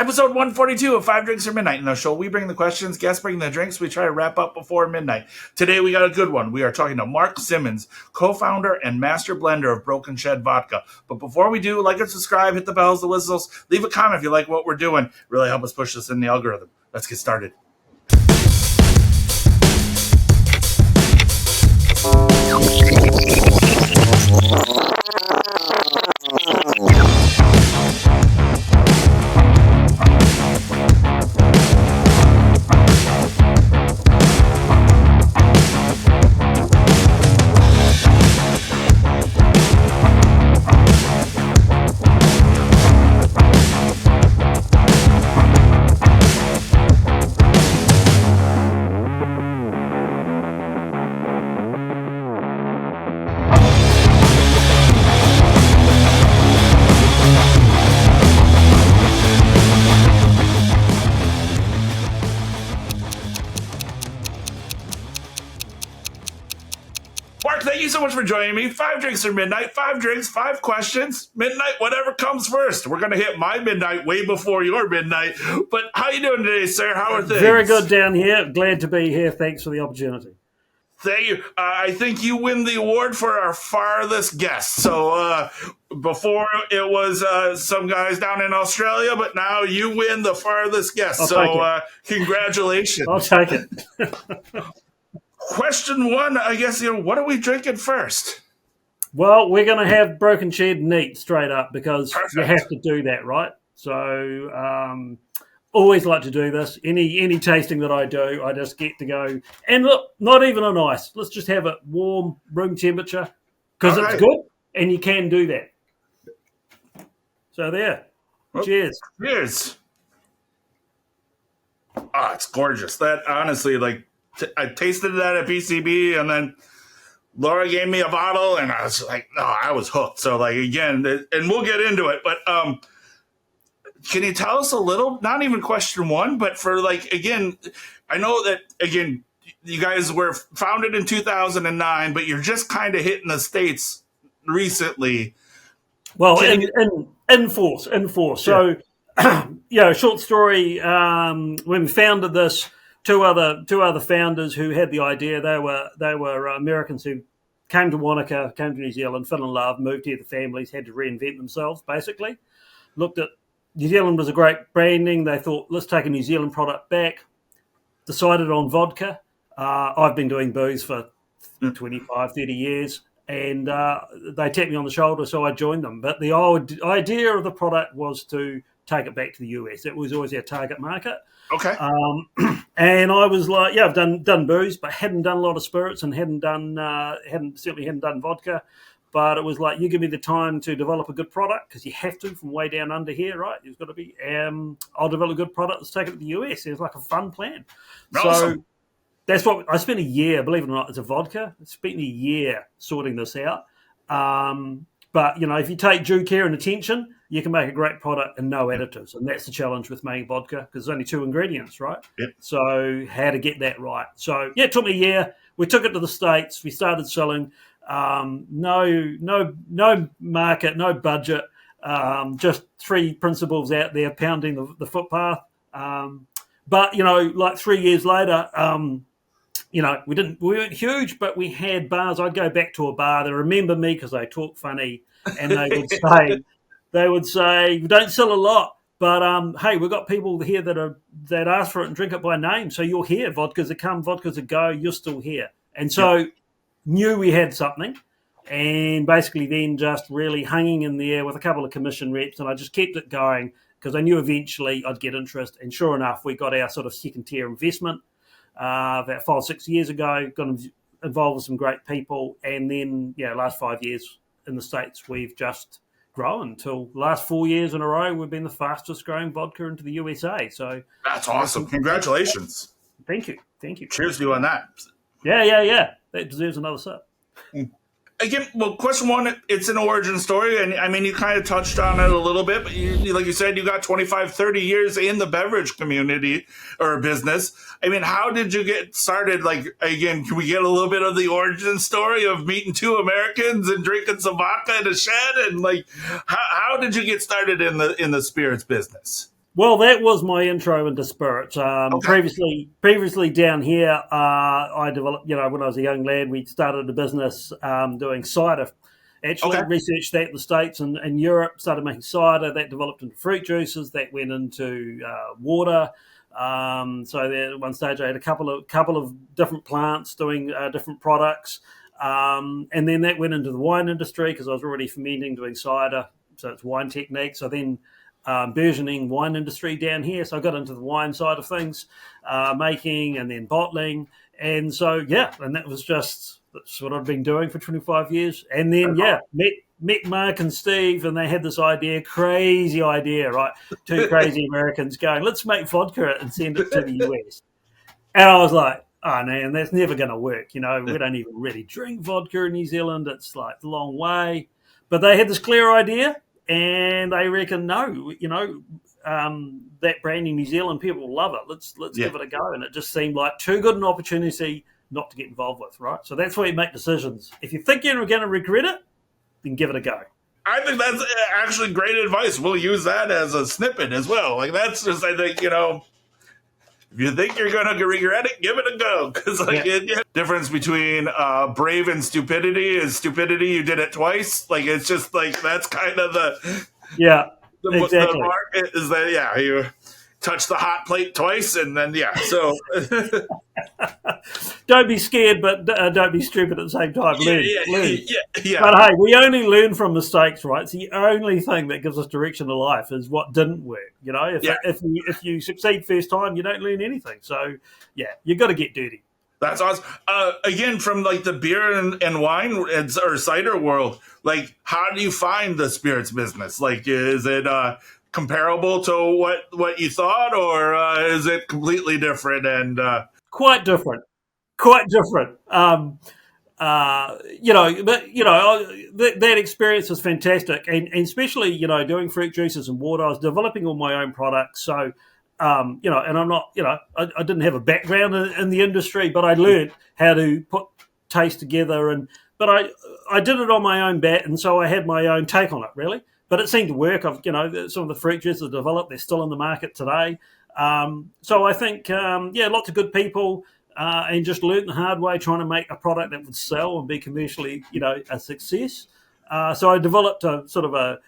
Episode 142 of Five Drinks or Midnight. In the show, we bring the questions, guests bring the drinks. We try to wrap up before midnight. Today, we got a good one. We are talking to Mark Simmons, co-founder and master blender of Broken Shed Vodka. But before we do, like and subscribe, hit the bells, the whistles, leave a comment if you like what we're doing. Really help us push this in the algorithm. Let's get started. Mark, thank you so much for joining me. Five Drinks or Midnight, 5 drinks, 5 questions, midnight, whatever comes first. We're going to hit my midnight way before your midnight. But how you doing today, sir? How are things? Very good down here. Glad to be here. Thanks for the opportunity. Thank you. I think you win the award for our farthest guest. So before it was some guys down in Australia, but now you win the farthest guest. So congratulations. I'll take it. Question 1, I guess, what are we drinking first? Well, we're going to have Broken Shed neat straight up because Perfect. You have to do that, right? So always like to do this. Any tasting that I do, I just get to go. And look, not even on ice. Let's just have it warm, room temperature because it's good and you can do that. So there. Well, cheers. Cheers. Oh, it's gorgeous. That honestly, I tasted that at PCB, and then Laura gave me a bottle, and I was like, no, I was hooked. So, again, and we'll get into it, but can you tell us a little, not even question 1, but for, again, I know that, again, you guys were founded in 2009, but you're just kind of hitting the States recently. Well, in force. So, short story, when we founded this, Two other founders who had the idea. They were Americans who came to Wanaka, came to New Zealand, fell in love, moved here. The families had to reinvent themselves. Basically, looked at New Zealand was a great branding. They thought, let's take a New Zealand product back. Decided on vodka. I've been doing booze for 25, 30 years, and they tapped me on the shoulder, so I joined them. But the old idea of the product was to take it back to the US. It was always our target market. Okay. And I was like, I've done booze, but hadn't done a lot of spirits and hadn't done vodka. But it was like, you give me the time to develop a good product because you have to from way down under here, right? There's got to be. I'll develop a good product. Let's take it to the US. It was like a fun plan. Awesome. So that's what I spent a year. Believe it or not, it's a vodka. I spent a year sorting this out. But if you take due care and attention, you can make a great product and no additives. And that's the challenge with making vodka because there's only 2 ingredients, right? Yep. So how to get that right. So, it took me a year. We took it to the States. We started selling. No market, no budget, just 3 principals out there pounding the footpath. But, 3 years later, we weren't huge, but we had bars. I'd go back to a bar. They remember me because I talk funny, and they would say, we don't sell a lot, but hey, we've got people here that ask for it and drink it by name. So you're here. Vodkas are come, vodkas are go. You're still here, and so knew we had something, and basically then just really hanging in the air with a couple of commission reps, and I just kept it going because I knew eventually I'd get interest. And sure enough, we got our sort of second tier investment. About 5 or 6 years ago, got involved with some great people, and then last 5 years in the States, we've just grown until last 4 years in a row. We've been the fastest growing vodka into the USA. So that's awesome! Congratulations! Thank you. Cheers to you on that. Yeah. That deserves another sip. Again, well, question 1, it's an origin story, and I mean, you kind of touched on it a little bit, but like you said, you got 25, 30 years in the beverage community or business. I mean, how did you get started? Again, can we get a little bit of the origin story of meeting 2 Americans and drinking some vodka in a shed? And how did you get started in the spirits business? Well, that was my intro into spirits. Okay. Previously down here, I developed. When I was a young lad, we started a business doing cider. Okay. Actually, researched that in the States and Europe. Started making cider. That developed into fruit juices. That went into water. So there, at one stage, I had a couple of different plants doing different products, and then that went into the wine industry because I was already fermenting, doing cider. So it's wine technique. So then burgeoning wine industry down here. So I got into the wine side of things, making and then bottling. And so, yeah, and that's what I've been doing for 25 years. And then, yeah, met Mark and Steve, and they had this crazy idea, right? Two crazy Americans going, let's make vodka and send it to the US. And I was like, oh, man, that's never going to work. We don't even really drink vodka in New Zealand. It's like a long way. But they had this clear idea, and they reckon, no, that brand in New Zealand, people will love it. Let's give it a go. And it just seemed like too good an opportunity not to get involved with, right? So that's where you make decisions. If you think you're going to regret it, then give it a go. I think that's actually great advice. We'll use that as a snippet as well. Like that's just, I think, if you think you're going to regret it, give it a go. Because difference between brave and stupidity is stupidity. You did it twice. Like it's just like that's kind of the exactly. the mark is that you touch the hot plate twice and then so don't be scared, but don't be stupid at the same time. Learn. Yeah. But hey, we only learn from mistakes, right? It's the only thing that gives us direction to life is what didn't work. If you succeed first time, you don't learn anything. So yeah, you got to get dirty. That's awesome. Again, from like the beer and wine or cider world, like how do you find the spirits business? Like, is it comparable to what you thought, or is it completely different? And quite different. That experience was fantastic, and especially doing fruit juices and water. I was developing all my own products, so and I'm not, I didn't have a background in the industry, but I learned how to put taste together, but I did it on my own bat, and so I had my own take on it, really. But it seemed to work. Some of the fruit juices that developed, they're still in the market today. So I think, lots of good people, and just learned the hard way trying to make a product that would sell and be commercially, a success. So I developed a sort of a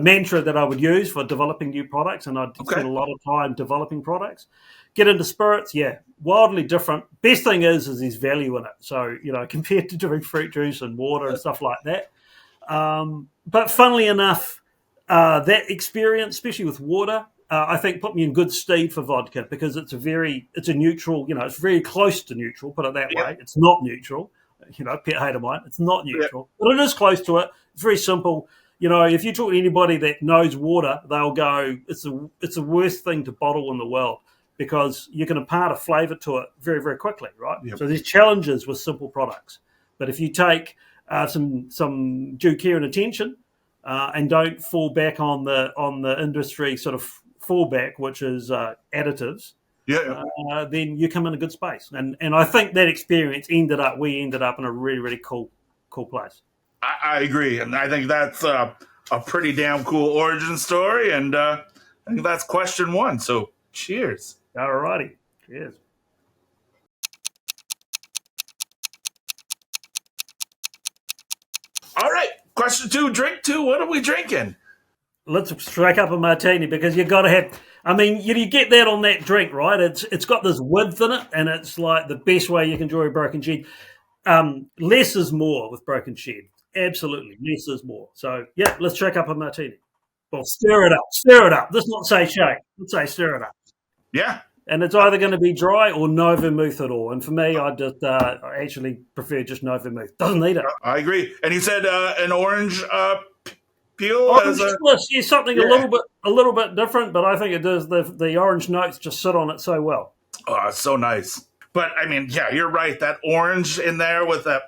mantra that I would use for developing new products, and I'd spend a lot of time developing products. Get into spirits, wildly different. Best thing is there's value in it. So, compared to doing fruit juice and water and stuff like that. But funnily enough, that experience, especially with water, I think put me in good stead for vodka because it's a neutral, it's very close to neutral, put it that way. It's not neutral, pet hate of mine. It's not neutral, but it is close to it. It's very simple. If you talk to anybody that knows water, they'll go, it's the worst thing to bottle in the world because you can impart a flavour to it very, very quickly, right? Yep. So there's challenges with simple products. But if you take some due care and attention and don't fall back on the industry sort of fallback, which is additives, then you come in a good space. And I think that experience we ended up in a really, really cool place. I agree, and I think that's a pretty damn cool origin story, and I think that's question one. So, cheers. All righty. Cheers. All right. Question two, drink two. What are we drinking? Let's strike up a martini because you got to have. I mean, you get that on that drink, right? It's got this width in it, and it's like the best way you can enjoy a Broken Shed. Less is more with Broken Shed. Absolutely, less is more. So, let's check up a martini. Well, stir it up. Let's not say shake. Let's say stir it up. Yeah. And it's either going to be dry or no vermouth at all. And for me, I just I actually prefer just no vermouth. Doesn't need it. I agree. And you said an orange peel? Orange twist, something a little bit different, but I think it does. The orange notes just sit on it so well. Oh, it's so nice. But, I mean, you're right. That orange in there with that,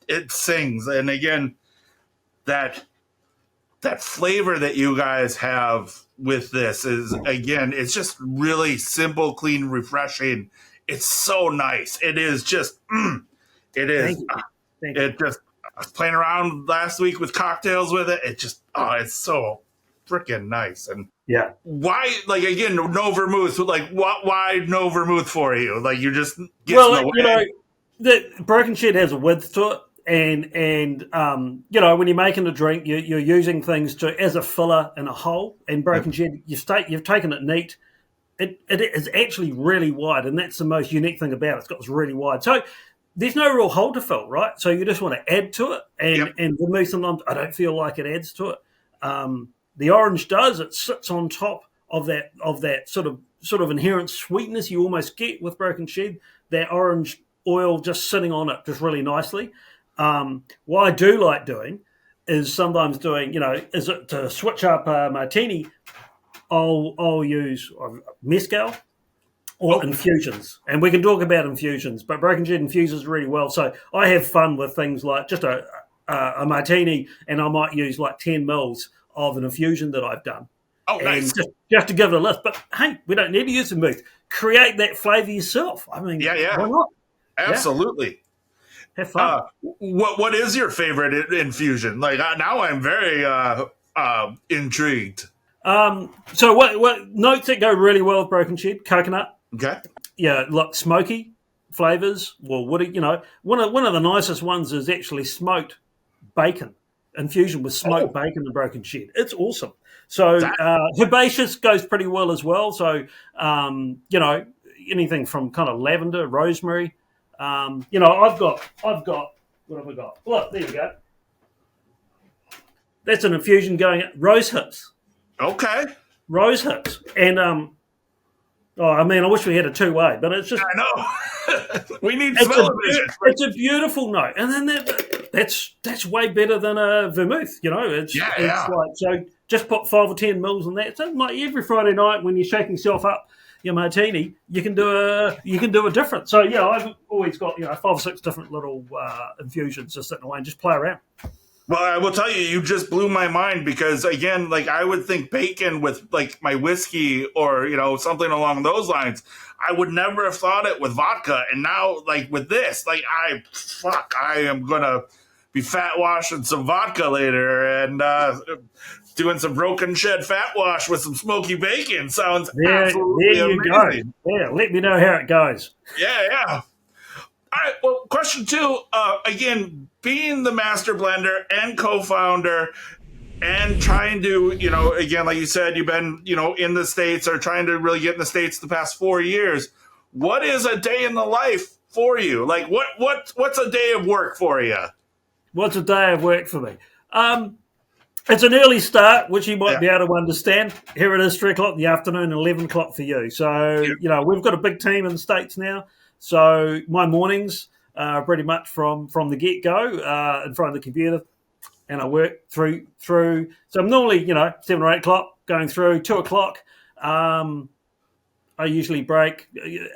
it sings. And again, that flavor that you guys have with this is, again, it's just really simple, clean, refreshing. It's so nice. It is just, it is. Thank you. I was playing around last week with cocktails with it. It just, it's so freaking nice. And Yeah. why, like, again, no vermouth? Like, why no vermouth for you? Like, you just get Well, in the you know, way. the Broken Shed has a width to it. And you know, when you're making a drink, you're using things as a filler in a hole. And Broken Shed, you've taken it neat. It is actually really wide, and that's the most unique thing about it. It's got this really wide. So there's no real hole to fill, right? So you just want to add to it. And vermouth, sometimes I don't feel like it adds to it. The orange does. It sits on top of that sort of inherent sweetness you almost get with Broken Shed. That orange oil just sitting on it just really nicely. What I do like doing is sometimes doing, you know, is it to switch up a martini, I'll use mezcal or infusions. And we can talk about infusions, but Broken Shed infuses really well. So I have fun with things like just a martini, and I might use like 10 mils of an infusion that I've done. Oh, nice. And just to give it a lift. But hey, we don't need to use vermouth. Create that flavour yourself. I mean, why not? Absolutely. Yeah. Have fun. What is your favorite infusion? Like, now I'm very intrigued. So what notes that go really well with Broken Shed? Coconut. Okay. Yeah, look, smoky flavors. Well, woody. You know, one of the nicest ones is actually smoked bacon infusion with smoked bacon and Broken Shed. It's awesome. So herbaceous goes pretty well as well. So you know, anything from kind of lavender, rosemary. You know, I've got what have I got? Look, there you go. That's an infusion going at rose hips. Okay. Rose hips. And I mean, I wish we had a two-way, but it's just I know. We need smell of it. It's a beautiful note. And then that's way better than a vermouth, you know. It's like, so just put 5 or 10 mils in that. So like every Friday night when you're shaking yourself up your martini, you can do a different. So yeah, I've always got 5 or 6 different little infusions just sitting away and just play around. Well, I will tell you, you just blew my mind because, again, like I would think bacon with like my whiskey or, you know, something along those lines. I would never have thought it with vodka. And now, like with this, like I am going to be fat washing some vodka later and doing some Broken Shed fat wash with some smoky bacon. Sounds absolutely amazing. Go. Yeah, let me know how it goes. Yeah. All right, well, question 2, again, being the master blender and co-founder and trying to, you know, again, like you said, you've been, you know, in the States or trying to really get in the States the past 4 years. What is a day in the life for you? Like, what's a day of work for you? What's a day of work for me? It's an early start, which you might be able to understand. Here it is, 3 o'clock in the afternoon, 11 o'clock for you. So, you know, we've got a big team in the States now. So my mornings are pretty much from the get-go in front of the computer, and I work through. So I'm normally, 7 or 8 o'clock going through, 2 o'clock. I usually break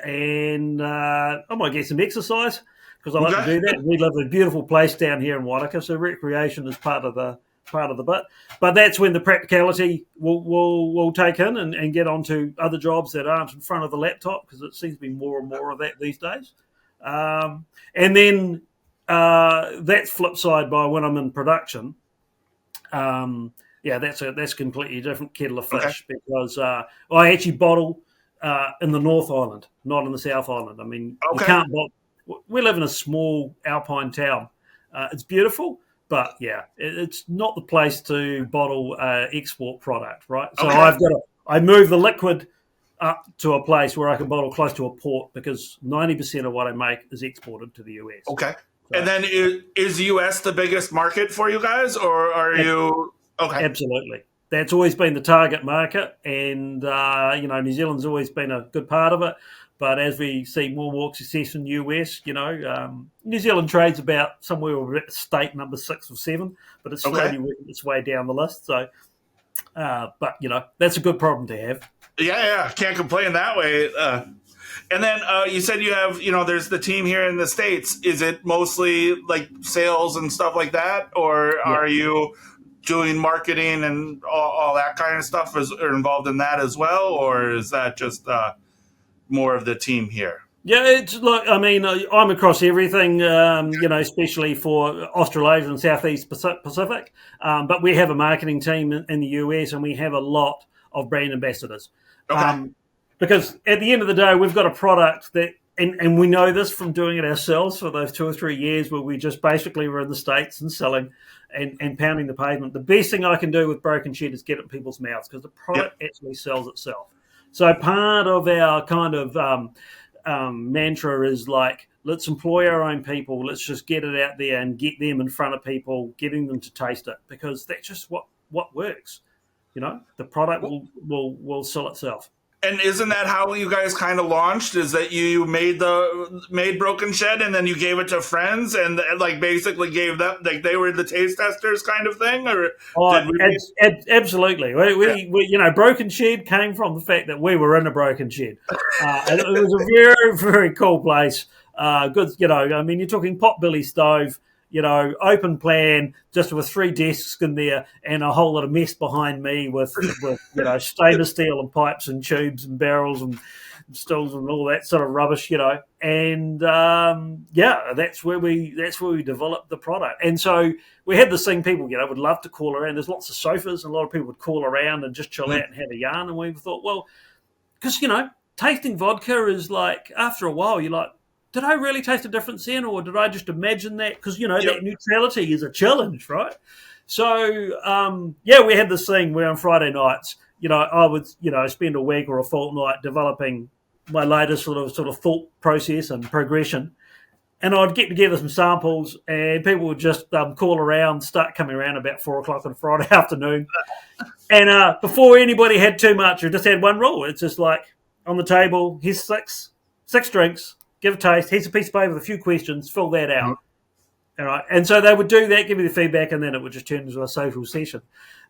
and I might get some exercise because I like to do that. We live in a beautiful place down here in Wanaka, so recreation is part of the bit. But that's when the practicality will take in and get onto other jobs that aren't in front of the laptop, because it seems to be more and more of that these days. And then that's flip side by when I'm in production. That's a completely different kettle of fish because I actually bottle in the North Island, not in the South Island. I mean, you can't bottle. We live in a small alpine town. It's beautiful. But yeah, it's not the place to bottle export product, right? So I move the liquid up to a place where I can bottle close to a port because 90% of what I make is exported to the US. Okay. So, and then is the US the biggest market for you guys, or are you? Okay. Absolutely. That's always been the target market, and New Zealand's always been a good part of it. But as we see more and more success in the US, New Zealand trades about somewhere at state number 6 or 7, but it's slowly working its way down the list. So, but that's a good problem to have. Yeah, can't complain that way. And then you said you have, there's the team here in the States. Is it mostly like sales and stuff like that, or are you doing marketing and all that kind of stuff? Are involved in that as well, or is that just more of the team here? Yeah, it's like, I mean, I'm across everything, especially for Australasia and Southeast Pacific. But we have a marketing team in the US, and we have a lot of brand ambassadors. Okay. Um, because at the end of the day, we've got a product that, and we know this from doing it ourselves for those 2 or 3 years where we just basically were in the States and selling and pounding the pavement. The best thing I can do with Broken Shed is get it in people's mouths because the Yep. product actually sells itself. So part of our kind of mantra is like, let's employ our own people. Let's just get it out there and get them in front of people, getting them to taste it because that's just what works. The product will sell itself. And isn't that how you guys kind of launched? Is that you made Broken Shed and then you gave it to friends and like basically gave them like they were the taste testers kind of thing, or Oh, did we? absolutely. Broken Shed came from the fact that we were in a broken shed, and it was a very, very cool place. Good, I mean, you're talking potbelly stove, open plan, just with 3 desks in there and a whole lot of mess behind me with stainless steel and pipes and tubes and barrels and stools and all that sort of rubbish, And that's where we developed the product. And so we had this thing people, would love to call around. There's lots of sofas, and a lot of people would call around and just chill out and have a yarn. And we thought, well, because tasting vodka is like after a while, you're like, did I really taste a difference then, or did I just imagine that? Because that neutrality is a challenge, right? So we had this thing where on Friday nights, I would spend a week or a fortnight developing my latest sort of thought process and progression, and I'd get together some samples, and people would just call around, start coming around about 4 o'clock on Friday afternoon, and before anybody had too much, we just had one rule. It's just like on the table, here's six drinks. Give a taste. Here's a piece of paper with a few questions. Fill that out. All right. And so they would do that, give me the feedback, and then it would just turn into a social session.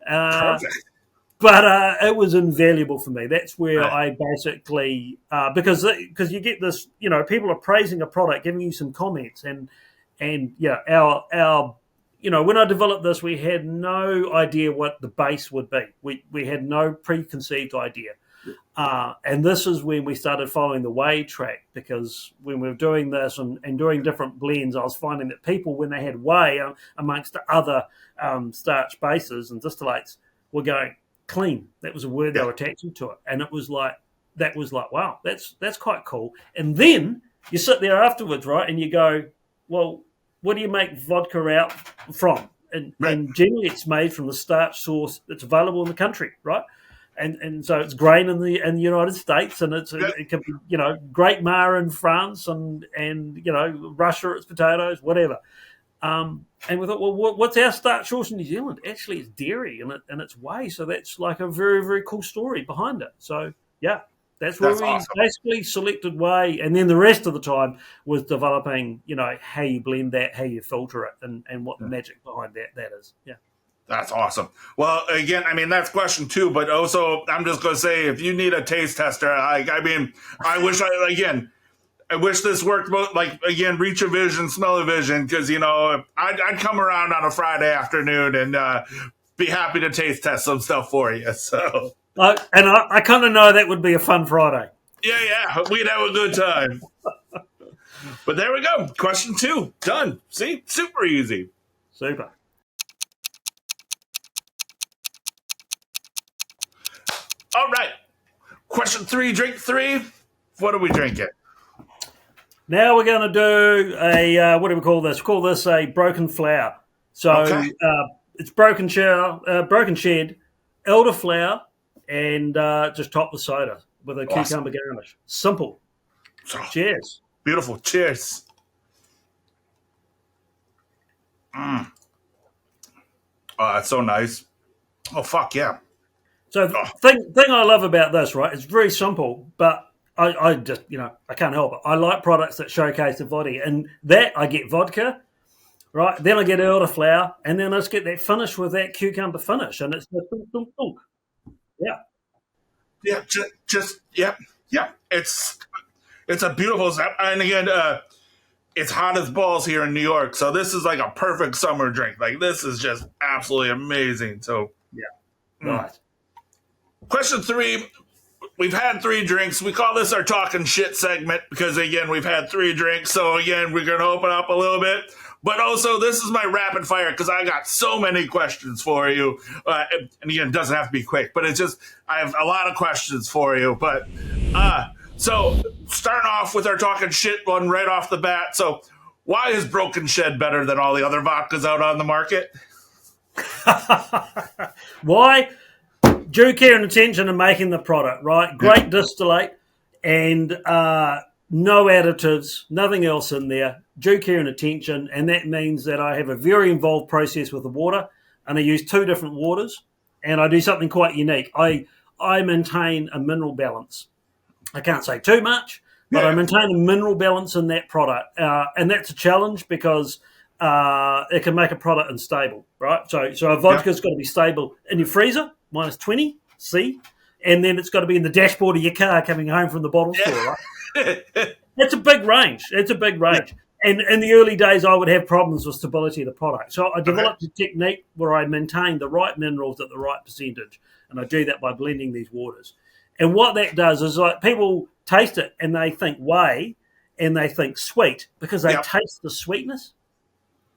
Perfect. But it was invaluable for me. That's where I basically because you get this, people are praising a product, giving you some comments, and our when I developed this, we had no idea what the base would be. We had no preconceived idea. And this is when we started following the whey track, because when we were doing this and doing different blends, I was finding that people, when they had whey amongst the other starch bases and distillates, were going clean. That was a word they were attaching to it. And it was like, wow, that's quite cool. And then you sit there afterwards, right, and you go, well, what do you make vodka out from? And generally it's made from the starch source that's available in the country, right? And so it's grain in the United States, and it can be Great Mar in France, and Russia it's potatoes, whatever. And we thought, well, what's our starch source in New Zealand? Actually, it's dairy, and it's whey. So that's like a very, very cool story behind it. So that's where we awesome. basically selected whey, and then the rest of the time was developing how you blend that, how you filter it, and what the magic behind that is. Yeah. That's awesome. Well, again, I mean, that's question 2, but also I'm just going to say, if you need a taste tester, I wish this worked both, like, again, reach a vision, smell a vision, because, I'd come around on a Friday afternoon and be happy to taste test some stuff for you. So, I kind of know that would be a fun Friday. Yeah, we'd have a good time. But there we go. Question 2, done. See, super easy. Super. All right. Question 3, drink 3. What are we drinking? Now we're going to do what do we call this? We call this a broken flower. So it's broken shed, elderflower, and just top with soda with a cucumber garnish. Simple. Cheers. Beautiful. Cheers. Oh, that's so nice. Oh, fuck yeah. So the thing I love about this, right, it's very simple, but I just, I can't help it. I like products that showcase the body, and that I get vodka, right? Then I get elderflower, and then I just get that finish with that cucumber finish, and it's the yeah. Yeah, It's a beautiful stuff. And again, it's hot as balls here in New York, so this is like a perfect summer drink. Like, this is just absolutely amazing. So right. Question 3, we've had 3 drinks. We call this our talking shit segment because, again, we've had 3 drinks. So, again, we're going to open up a little bit. But also, this is my rapid fire because I got so many questions for you. And again, it doesn't have to be quick, but it's just, I have a lot of questions for you. But so starting off with our talking shit one right off the bat. So why is Broken Shed better than all the other vodkas out on the market? Why? Due care and attention in making the product, right? Great distillate and no additives, nothing else in there. Due care and attention, and that means that I have a very involved process with the water, and I use 2 different waters, and I do something quite unique. I maintain a mineral balance. I can't say too much, but I maintain a mineral balance in that product, and that's a challenge because it can make a product unstable, right? So a vodka's got to be stable in your freezer, minus 20 C, and then it's got to be in the dashboard of your car coming home from the bottle store, right? That's a big range. It's a big range. And in the early days, I would have problems with stability of the product. So I developed a technique where I maintain the right minerals at the right percentage, and I do that by blending these waters. And what that does is, like, people taste it and they think whey and they think sweet because they taste the sweetness.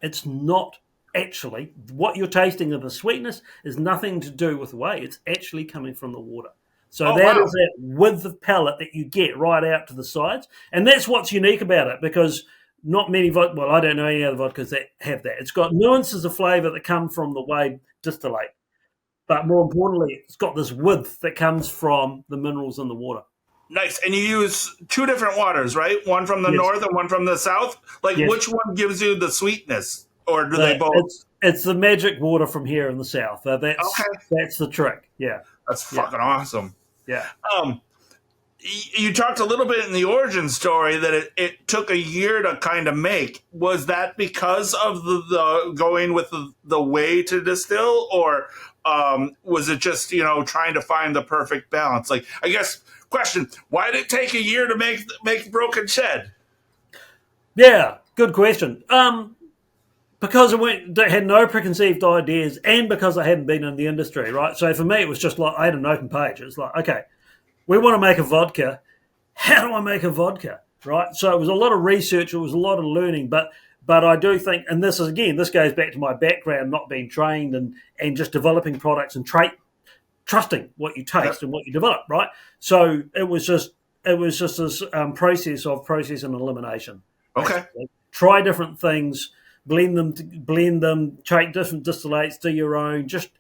It's not actually what you're tasting of the sweetness is nothing to do with whey. It's actually coming from the water. So is that width of palate that you get right out to the sides. And that's what's unique about it because not many well, I don't know any other vodkas that have that. It's got nuances of flavour that come from the whey distillate. But more importantly, it's got this width that comes from the minerals in the water. Nice. And you use 2 different waters, right? One from the north and one from the south? Like, which one gives you the sweetness? Or do they both? It's the magic water from here in the south. That's the trick. Yeah. That's fucking awesome. Yeah. You talked a little bit in the origin story that it took a year to kind of make. Was that because of the going with the way to distill, or was it just trying to find the perfect balance? Like, I guess question: why did it take a year to make Broken Shed? Yeah, good question. Because I had no preconceived ideas, and because I hadn't been in the industry, right? So for me, it was just like I had an open page. It's like, okay, we want to make a vodka. How do I make a vodka, right? So it was a lot of research. It was a lot of learning. But I do think, and this goes back to my background, not being trained and just developing products and trusting what you taste and what you develop, right? So it was just this process and elimination. Okay. Basically. Try different things. Blend them, take different distillates, do your own, just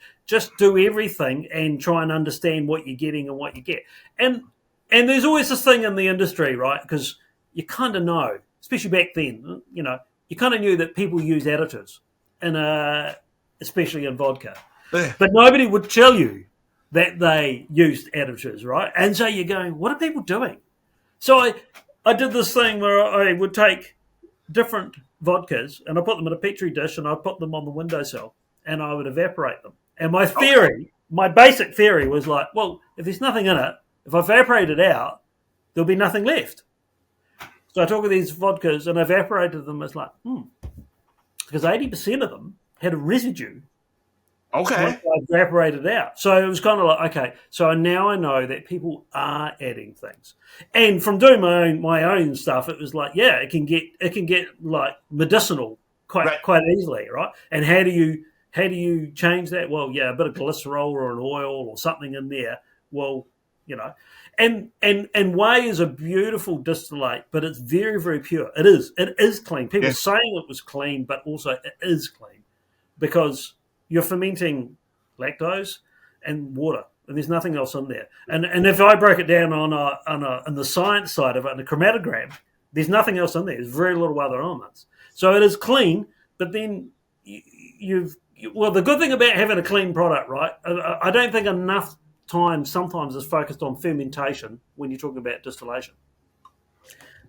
do everything and try and understand what you're getting and what you get. And there's always this thing in the industry, right? Because you kind of know, especially back then, you kind of knew that people use additives, especially in vodka. But nobody would tell you that they used additives, right? And so you're going, what are people doing? So I did this thing where I would take different vodkas and I put them in a petri dish and I put them on the windowsill and I would evaporate them. And my basic theory was like, well, if there's nothing in it, if I evaporate it out, there'll be nothing left. So I took these vodkas and evaporated them. It's like, because 80% of them had a residue. Okay. Once I evaporated out. So it was kind of like, okay, so now I know that people are adding things. And from doing my own stuff, it was like, yeah, it can get like medicinal quite easily, right? And how do you change that? Well, yeah, a bit of glycerol or an oil or something in there. Well, and whey is a beautiful distillate, but it's very, very pure. It is clean. People saying it was clean, but also it is clean because you're fermenting lactose and water, and there's nothing else in there. And if I break it down on the science side of it, in a chromatogram, there's nothing else in there. There's very little other elements. So it is clean, but then the good thing about having a clean product, right? I don't think enough time sometimes is focused on fermentation when you're talking about distillation.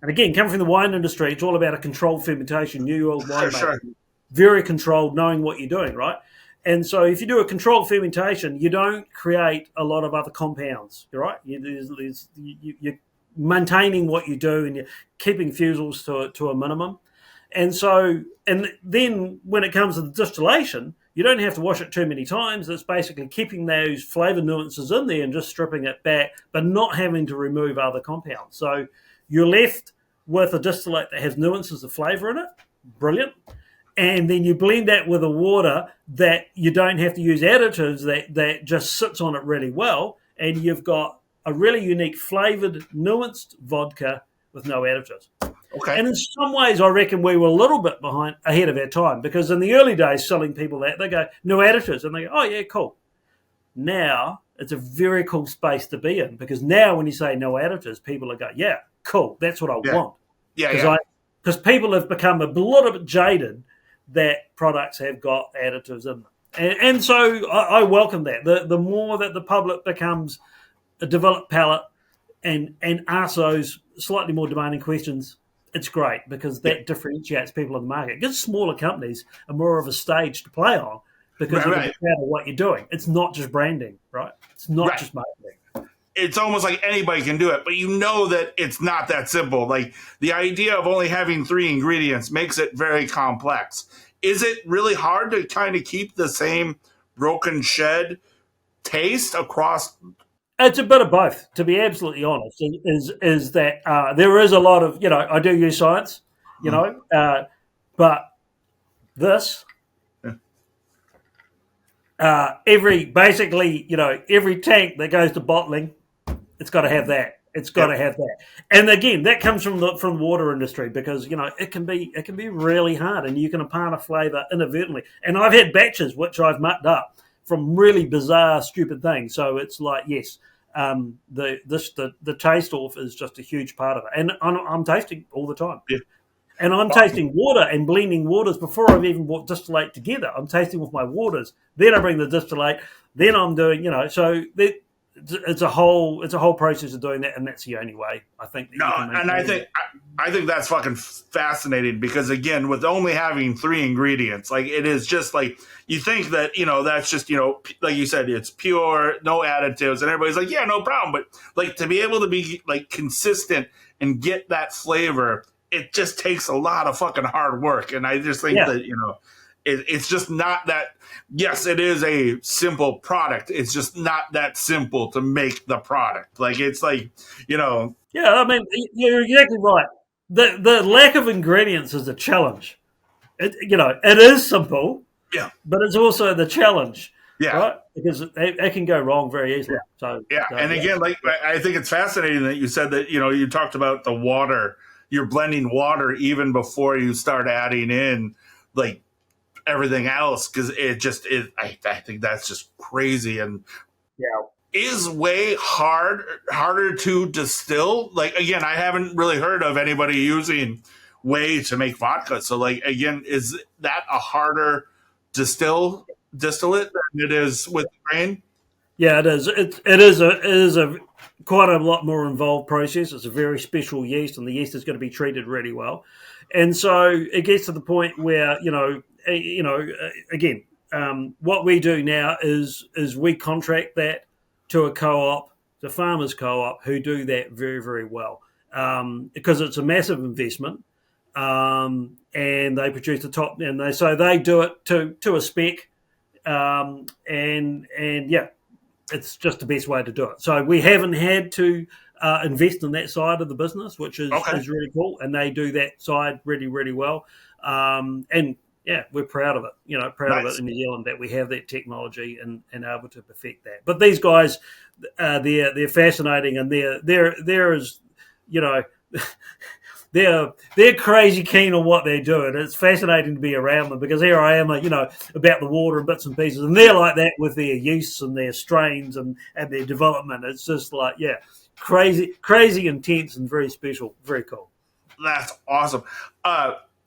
And again, coming from the wine industry, it's all about a controlled fermentation. New York wine making, very controlled, knowing what you're doing, right? And so if you do a controlled fermentation, you don't create a lot of other compounds, right? You're maintaining what you do and you're keeping fusels to a minimum. And then when it comes to the distillation, You don't have to wash it too many times. It's basically keeping those flavour nuances in there and just stripping it back, but not having to remove other compounds. So you're left with a distillate that has nuances of flavour in it. Brilliant. And then you blend that with a water that you don't have to use additives that just sits on it really well. And you've got a really unique flavoured, nuanced vodka with no additives. Okay. And in some ways, I reckon we were a little bit ahead of our time, because in the early days, selling people that, they go, no additives. And they go, oh, yeah, cool. Now, it's a very cool space to be in, because now when you say no additives, people are going, yeah, cool, that's what I want. Yeah. Because people have become a little bit jaded that products have got additives in them. And so I welcome that. The more that the public becomes a developed palate and asks those slightly more demanding questions, it's great, because that differentiates people in the market. It gives smaller companies a more of a stage to play on, because you're proud of what you're doing. It's not just branding, right? It's not just marketing. It's almost like anybody can do it, but you know that it's not that simple. Like, the idea of only having 3 ingredients makes it very complex. Is it really hard to kind of keep the same broken shed taste across? It's a bit of both, to be absolutely honest. Is that there is a lot of, I do use science, but this, every tank that goes to bottling, it's got to have that. It's got to have that. And again, that comes from the water industry, because it can be really hard, and you can impart a flavour inadvertently. And I've had batches which I've mucked up from really bizarre, stupid things. So it's like, yes, the taste off is just a huge part of it. And I'm tasting all the time. Yeah. And I'm tasting water and blending waters before I've even brought distillate together. I'm tasting with my waters. Then I bring the distillate. Then I'm doing, so it's a whole process of doing that, and that's the only way I think. I think that's fucking fascinating, because again, with only having 3 ingredients, like, it is just like, you think that that's just like you said, it's pure, no additives, and everybody's like, yeah, no problem. But like, to be able to be like consistent and get that flavor, it just takes a lot of fucking hard work. And I just think that it's just not that. Yes, it is a simple product. It's just not that simple to make the product. Like, it's like, Yeah, I mean, you're exactly right. The lack of ingredients is a challenge. It is simple. Yeah. But it's also the challenge. Yeah. Right? Because it can go wrong very easily. So again, like, I think it's fascinating that you said that, you talked about the water. You're blending water even before you start adding in, like, everything else, because it just is. I think that's just crazy, and is way harder to distill. Like, again, I haven't really heard of anybody using whey to make vodka. So, like, again, is that a harder distillate than it is with grain? Yeah, it is. It is a quite a lot more involved process. It's a very special yeast, and the yeast is going to be treated really well. And so it gets to the point where again, what we do now is we contract that to a co-op, the farmers co-op, who do that very, very well, because it's a massive investment, and they produce the top, and they do it to a spec, it's just the best way to do it. So we haven't had to invest in that side of the business, which is really cool, and they do that side really, really well. And we're proud of it. Proud of it in New Zealand that we have that technology and able to perfect that. But these guys, they're fascinating, and they're as they're crazy keen on what they're doing. It's fascinating to be around them, because here I am, about the water and bits and pieces, and they're like that with their yeasts and their strains and their development. It's just like, crazy intense and very special, very cool. That's awesome.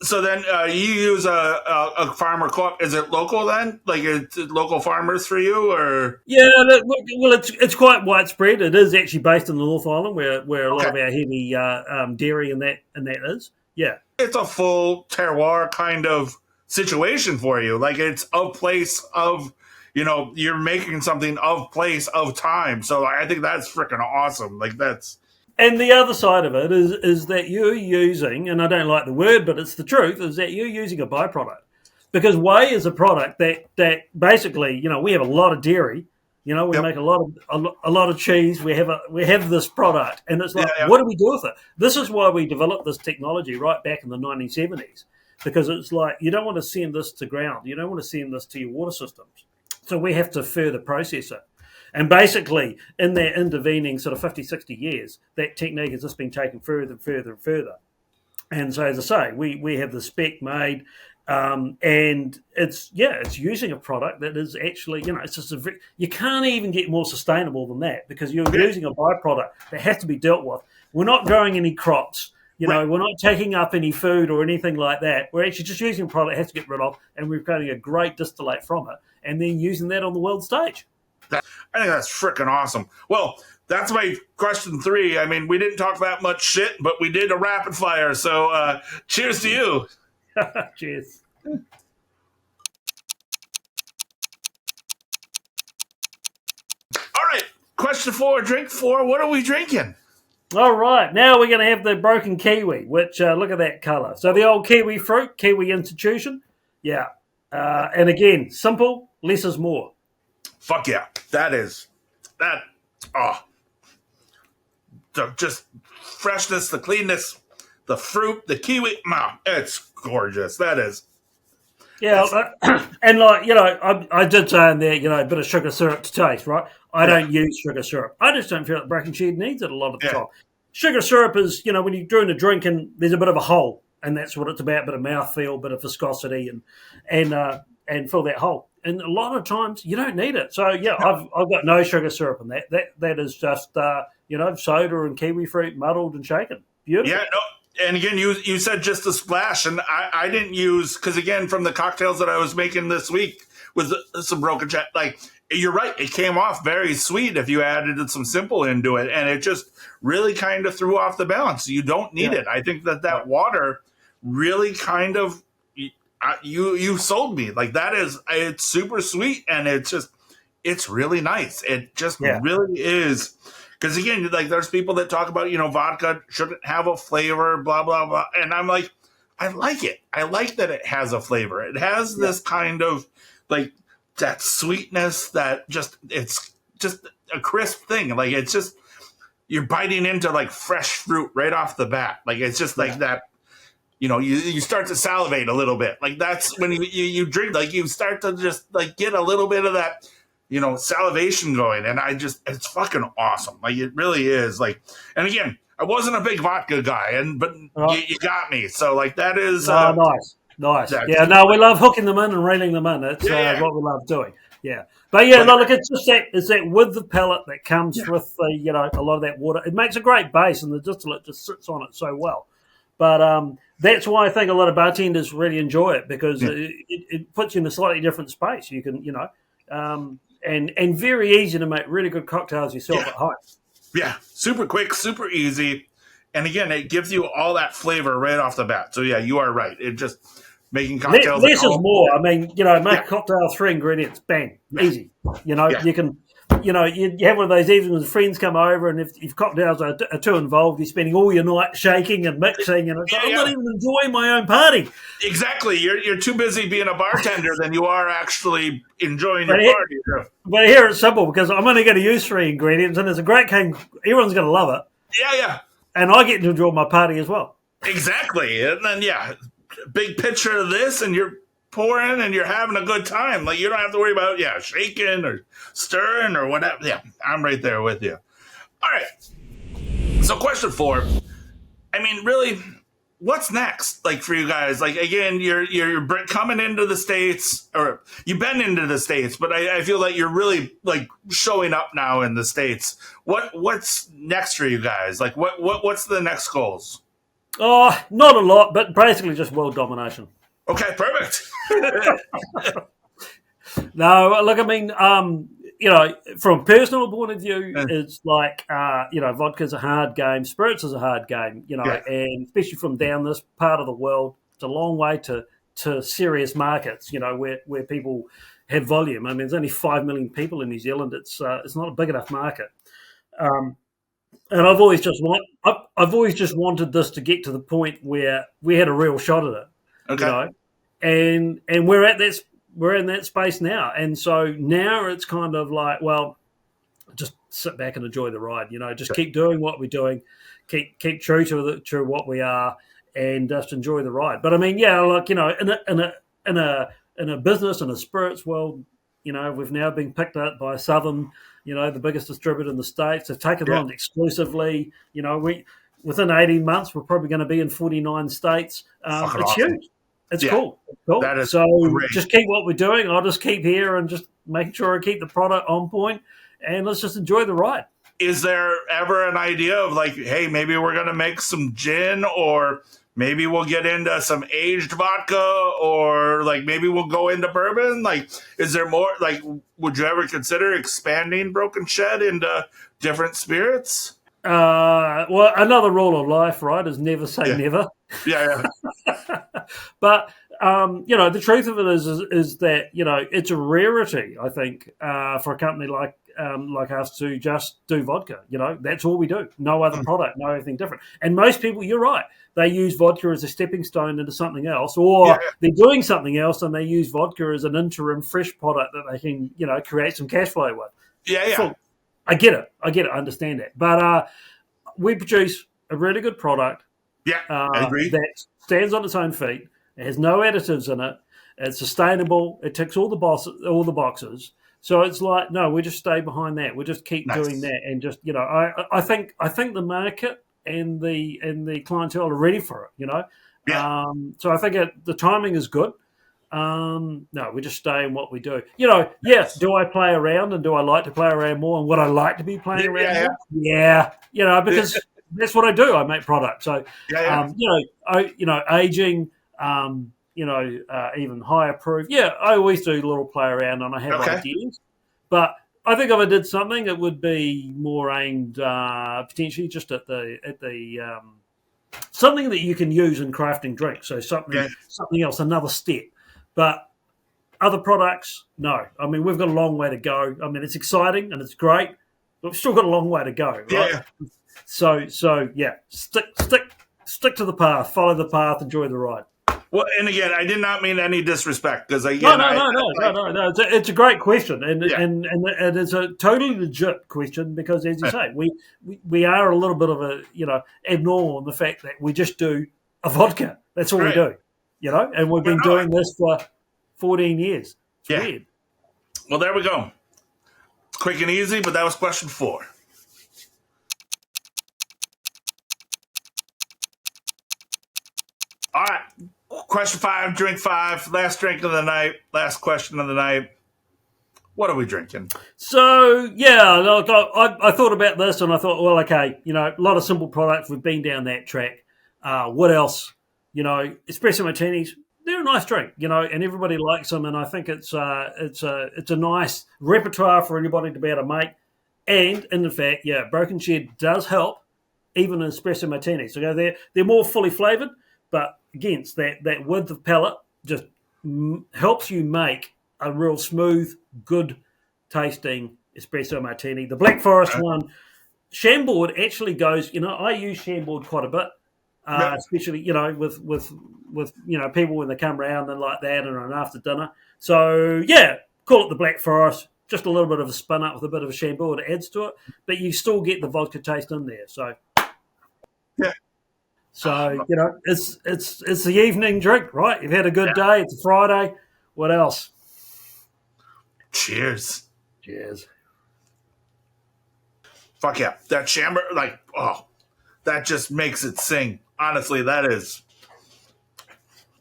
So then you use a farmer co-op. Is it local then? Like, it's local farmers for you, or? Yeah, well, it's quite widespread. It is actually based in the North Island, where a lot of our heavy dairy and that is. Yeah, it's a full terroir kind of situation for you. Like, it's a place of, you're making something of place of time. So I think that's freaking awesome. Like, that's. And the other side of it is that you're using, and I don't like the word, but it's the truth, is that you're using a byproduct. because whey is a product that basically, we have a lot of dairy. We Yep. make a lot of cheese. We have this product, and it's like, Yeah. what do we do with it? This is why we developed this technology right back in the 1970s, because it's like you don't want to send this to ground. You don't want to send this to your water systems. So we have to further process it. And basically, in that intervening sort of 50, 60 years, that technique has just been taken further and further and further. And so, as I say, we have the spec made, and it's using a product that is actually, it's just you can't even get more sustainable than that, because you're using a byproduct that has to be dealt with. We're not growing any crops, we're not taking up any food or anything like that. We're actually just using a product that has to get rid of, and we're creating a great distillate from it, and then using that on the world stage. I think that's freaking awesome. Well, that's my question 3. I mean, we didn't talk that much shit, but we did a rapid fire. So cheers to you. Cheers. All right. Question 4, drink 4. What are we drinking? All right. Now we're going to have the broken kiwi, which look at that colour. So the old kiwi fruit, Kiwi Institution. Yeah. And again, simple, less is more. Fuck yeah. Just freshness, the cleanness, the fruit, the kiwi. It's gorgeous. That is. Yeah, and I did say in there, a bit of sugar syrup to taste, right? I don't use sugar syrup. I just don't feel that Bracken Shed needs it a lot of the time. Sugar syrup is, when you're doing a drink and there's a bit of a hole, and that's what it's about, a bit of mouthfeel, a bit of viscosity, and fill that hole. And a lot of times you don't need it. So yeah, I've got no sugar syrup in that. That is just soda and kiwi fruit muddled and shaken. Beautiful. Yeah, no. And again, you said just a splash, and I didn't use, because again, from the cocktails that I was making this week with some broken jet, like, you're right, it came off very sweet if you added some simple into it, and it just really kind of threw off the balance. You don't need it. I think that water really kind of, you sold me. Like, it's super sweet, and it's really nice. It just really is. Because again, like, there's people that talk about, vodka shouldn't have a flavor, blah, blah, blah. And I'm like, I like it. I like that it has a flavor. It has this kind of, like, that sweetness that it's just a crisp thing. Like, it's just, you're biting into, like, fresh fruit right off the bat. Like, it's just like that, you start to salivate a little bit. Like, that's when you drink, like, you start to just, like, get a little bit of that, salivation going, and it's fucking awesome. Like, it really is. Like, and again, I wasn't a big vodka guy, but you got me. So, like, that is nice. Yeah, no, we love hooking them in and reeling them in. It's what we love doing. Yeah, but yeah, look, it's just that with the pellet that comes with the, a lot of that water. It makes a great base, and the distillate just sits on it so well. But that's why I think a lot of bartenders really enjoy it, because it puts you in a slightly different space. You can, and very easy to make really good cocktails yourself at home. Yeah, super quick, super easy. And again, it gives you all that flavor right off the bat. So yeah, you are right. It just making cocktails. Less is more. I mean, make a cocktail, 3 ingredients, bang, easy. You can, you have one of those evenings when friends come over, and if cocktails are too involved, you're spending all your night shaking and mixing, and I'm not even enjoying my own party. Exactly. You're too busy being a bartender than you are actually enjoying your party. But here it's simple, because I'm only going to use 3 ingredients, and it's a great king. Everyone's going to love it. Yeah. And I get to enjoy my party as well. Exactly. And then, big picture of this, and you're pouring and you're having a good time. Like, you don't have to worry about, shaking or stirring or whatever. Yeah, I'm right there with you. All right. So question 4. I mean, really, what's next? Like, for you guys, like, again, you're coming into the States, or you've been into the States, but I feel like you're really, like, showing up now in the States. What's next for you guys? Like, what's the next goals? Oh, not a lot, but basically just world domination. Okay, perfect. No, look, I mean, from a personal point of view, it's like, vodka's a hard game, spirits is a hard game, and especially from down this part of the world, it's a long way to serious markets, where people have volume. I mean, there's only 5 million people in New Zealand. It's not a big enough market. And I've always just wanted this to get to the point where we had a real shot at it. Okay. and we're in that space now, and so now it's kind of like, well, just sit back and enjoy the ride. Just keep doing what we're doing, keep true to what we are, and just enjoy the ride. But I mean, yeah, like in a business and a spirits world, we've now been picked up by Southern, the biggest distributor in the States. They've taken on exclusively. Within 18 months, we're probably going to be in 49 states. It's awesome. Huge. It's cool. It's cool. That is so great. Just keep what we're doing. I'll just keep here and just make sure I keep the product on point, and let's just enjoy the ride. Is there ever an idea of like, hey, maybe we're going to make some gin, or maybe we'll get into some aged vodka, or like maybe we'll go into bourbon? Like, is there more? Like, would you ever consider expanding Broken Shed into different spirits? Well, another rule of life, right, is never say never. Yeah. But the truth of it is that it's a rarity, I think, for a company like us to just do vodka. That's all we do. No other product, no anything different. And most people, you're right, they use vodka as a stepping stone into something else, or they're doing something else and they use vodka as an interim fresh product that they can create some cash flow with. So, I get it. I understand that. But we produce a really good product. Yeah, I agree. That stands on its own feet. It has no additives in it. It's sustainable. It ticks all the boxes. So it's like, no, we just stay behind that. We just keep doing that, and just I think the market and the clientele are ready for it. So I think the timing is good. No, we just stay in what we do. Yes. Do I play around, and do I like to play around more, and would I like to be playing around more? Yeah. Because that's what I do. I make products. So, aging, even higher proof. Yeah, I always do a little play around, and I have ideas. But I think if I did something, it would be more aimed potentially just at the something that you can use in crafting drinks. So something else, another step. But other products, no. I mean, we've got a long way to go. I mean, it's exciting and it's great, but we've still got a long way to go, right? Yeah. So yeah, stick to the path, follow the path, enjoy the ride. Well, and again, I did not mean any disrespect, because no. It's a great question, and it's a totally legit question, because, as you say, we are a little bit of a abnormal in the fact that we just do a vodka. That's all we do. And we've been doing this for 14 years. It's weird. Well, there we go. Quick and easy, but that was question 4. All right. Question 5, drink 5, last drink of the night, last question of the night. What are we drinking? So, I thought about this, and I thought, well, okay, a lot of simple products. We've been down that track. What else? Espresso martinis, they're a nice drink, and everybody likes them, and I think it's a nice repertoire for anybody to be able to make. And in fact, Broken Shed does help, even in espresso martinis. So they're more fully flavoured, but again, that width of palate just helps you make a real smooth, good tasting espresso martini. The Black Forest one, Chambord actually goes. I use Chambord quite a bit. Especially, with people when they come around and like that, and after dinner. So call it the Black Forest. Just a little bit of a spin up with a bit of a Chambord adds to it, but you still get the vodka taste in there. So it's the evening drink, right? You've had a good day. It's a Friday. What else? Cheers. Fuck yeah! That Chambord, that just makes it sing. Honestly, that is.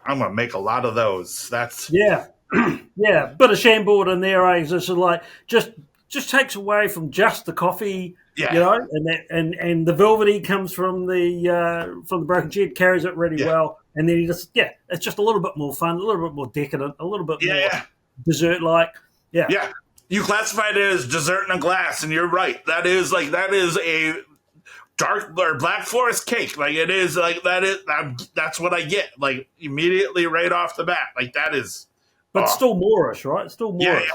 I'm gonna make a lot of those. That's bit of Chambord in there, just like just takes away from just the coffee, and the velvety comes from the Broken Shed, carries it really well, and then it's just a little bit more fun, a little bit more decadent, a little bit more dessert like. Yeah. You classified it as dessert in a glass, and you're right. That is a dark or Black Forest cake. Like it is like that's what I get. Like immediately right off the bat. Like that is. But still Moorish, right? Still Moorish.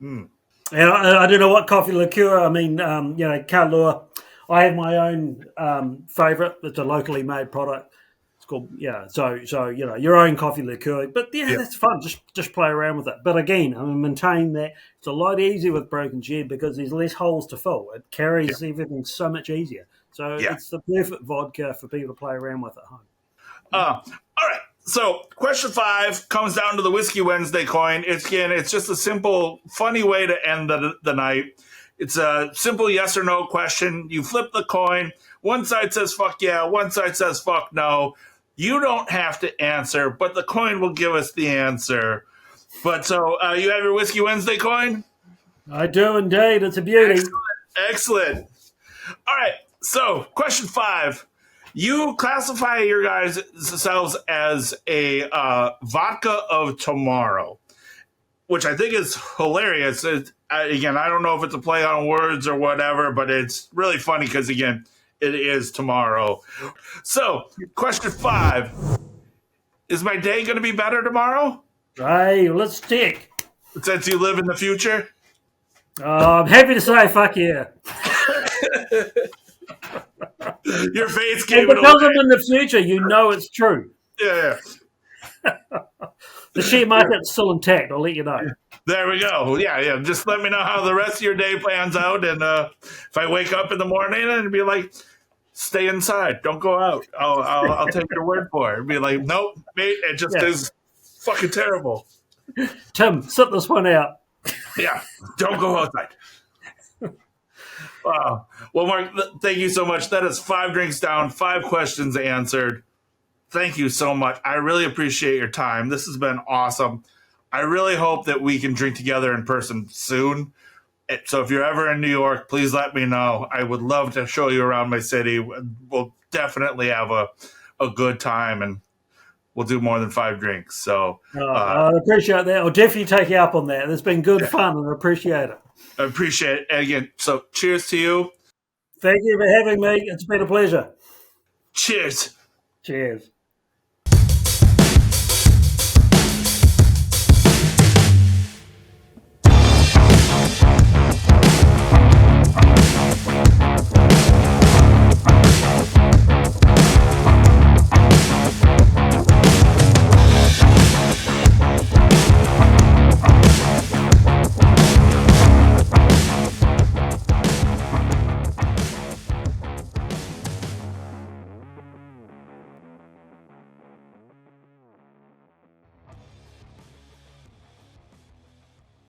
Yeah. Mm. And I don't know what coffee liqueur. I mean, Kailua. I have my own favourite. It's a locally made product. It's called So your own coffee liqueur, but Yeah. that's fun. Just play around with it. But again, I mean, maintain that it's a lot easier with Broken Jed because there's less holes to fill. It carries everything so much easier. So it's the perfect vodka for people to play around with at home. All right. So question 5 comes down to the Whiskey Wednesday coin. It's just a simple, funny way to end the night. It's a simple yes or no question. You flip the coin. One side says fuck yeah. One side says fuck no. You don't have to answer, but the coin will give us the answer. But so you have your Whiskey Wednesday coin? I do indeed. It's a beauty. Excellent. All right. So question 5. You classify your guys selves as a vodka of tomorrow, which I think is hilarious. Again, I don't know if it's a play on words or whatever, but it's really funny because, again, it is tomorrow. So, question 5. Is my day going to be better tomorrow? Hey, let's check. Since you live in the future? I'm happy to say fuck yeah. Your face And gave it because away. I'm in the future, you know it's true. Yeah. The share market's still intact. I'll let you know. There we go. Yeah. Just let me know how the rest of your day plans out. And if I wake up in the morning and be like, stay inside, don't go out, I'll take your word for it. And be like, nope, mate, it just is fucking terrible. Tim, sit this one out. Yeah, don't go outside. Wow. Well, Mark, thank you so much. That is 5 drinks down, 5 questions answered. Thank you so much. I really appreciate your time. This has been awesome. I really hope that we can drink together in person soon. So if you're ever in New York, please let me know. I would love to show you around my city. We'll definitely have a good time, and we'll do more than 5 drinks. So I appreciate that. I'll definitely take you up on that. It's been good fun, and I appreciate it. I appreciate it. And again, so cheers to you. Thank you for having me. It's been a pleasure. Cheers. Cheers.